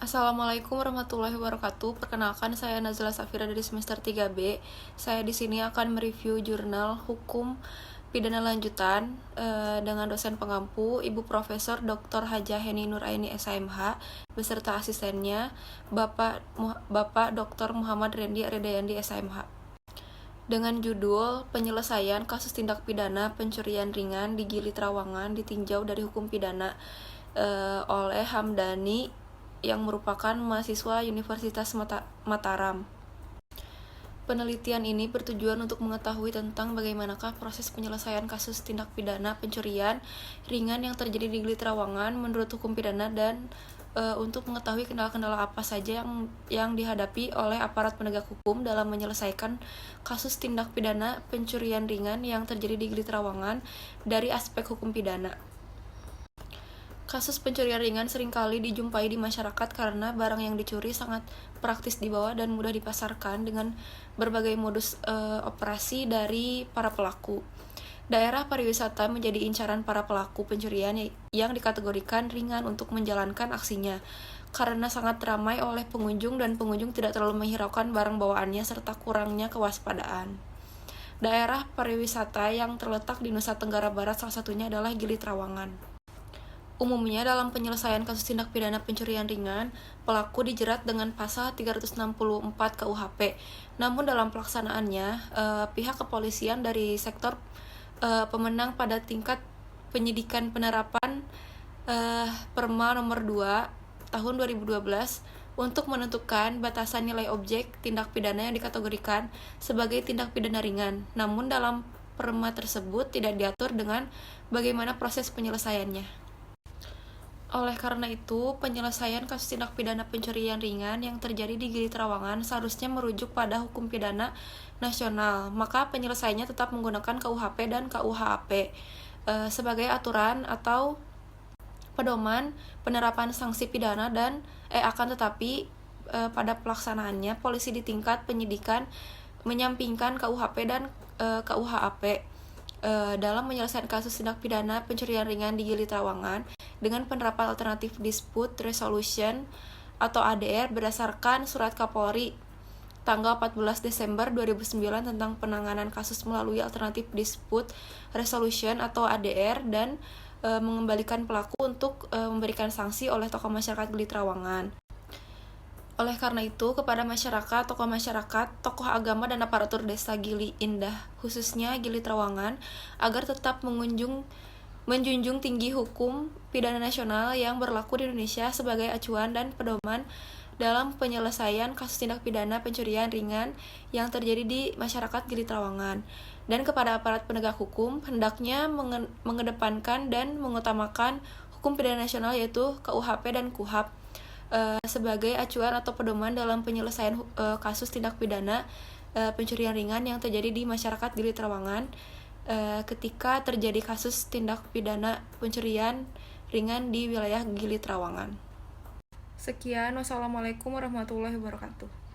Assalamualaikum warahmatullahi wabarakatuh. Perkenalkan, saya Nazila Safira dari semester 3B. Saya di sini akan mereview jurnal Hukum Pidana Lanjutan dengan dosen pengampu Ibu Profesor Dr. Hajah Heni Nuraini SMH beserta asistennya Bapak Dr. Muhammad Rendi Aridayandi SMH. Dengan judul Penyelesaian Kasus Tindak Pidana Pencurian Ringan di Gili Trawangan ditinjau dari hukum pidana oleh Hamdani yang merupakan mahasiswa Universitas Mataram. Penelitian ini bertujuan untuk mengetahui tentang bagaimanakah proses penyelesaian kasus tindak pidana pencurian ringan yang terjadi di Gili Trawangan menurut hukum pidana dan untuk mengetahui kendala-kendala apa saja yang dihadapi oleh aparat penegak hukum dalam menyelesaikan kasus tindak pidana pencurian ringan yang terjadi di Gili Trawangan dari aspek hukum pidana. Kasus pencurian ringan seringkali dijumpai di masyarakat karena barang yang dicuri sangat praktis dibawa dan mudah dipasarkan dengan berbagai modus operasi dari para pelaku. Daerah pariwisata menjadi incaran para pelaku pencurian yang dikategorikan ringan untuk menjalankan aksinya karena sangat ramai oleh pengunjung dan pengunjung tidak terlalu menghiraukan barang bawaannya serta kurangnya kewaspadaan. Daerah pariwisata yang terletak di Nusa Tenggara Barat salah satunya adalah Gili Trawangan. Umumnya dalam penyelesaian kasus tindak pidana pencurian ringan, pelaku dijerat dengan pasal 364 KUHP. Namun dalam pelaksanaannya, pihak kepolisian dari sektor pemenang pada tingkat penyidikan penerapan Perma nomor 2 tahun 2012 untuk menentukan batasan nilai objek tindak pidana yang dikategorikan sebagai tindak pidana ringan. Namun dalam Perma tersebut tidak diatur dengan bagaimana proses penyelesaiannya. Oleh karena itu, penyelesaian kasus tindak pidana pencurian ringan yang terjadi di Gili Trawangan seharusnya merujuk pada hukum pidana nasional. Maka penyelesaiannya tetap menggunakan KUHP dan KUHAP sebagai aturan atau pedoman penerapan sanksi pidana dan akan tetapi pada pelaksanaannya polisi di tingkat penyidikan menyampingkan KUHP dan KUHAP dalam menyelesaikan kasus tindak pidana pencurian ringan di Gili Trawangan dengan penerapan alternatif dispute resolution atau ADR berdasarkan surat Kapolri tanggal 14 Desember 2009 tentang penanganan kasus melalui alternatif dispute resolution atau ADR dan mengembalikan pelaku untuk memberikan sanksi oleh tokoh masyarakat Gili Trawangan. Oleh karena itu, kepada masyarakat, tokoh agama dan aparatur desa Gili Indah, khususnya Gili Trawangan, agar tetap menjunjung tinggi hukum pidana nasional yang berlaku di Indonesia sebagai acuan dan pedoman dalam penyelesaian kasus tindak pidana pencurian ringan yang terjadi di masyarakat Gili Trawangan. Dan kepada aparat penegak hukum, hendaknya mengedepankan dan mengutamakan hukum pidana nasional yaitu KUHP dan KUHAP sebagai acuan atau pedoman dalam penyelesaian kasus tindak pidana pencurian ringan yang terjadi di masyarakat Gili Trawangan ketika terjadi kasus tindak pidana pencurian ringan di wilayah Gili Trawangan. Sekian, wassalamualaikum warahmatullahi wabarakatuh.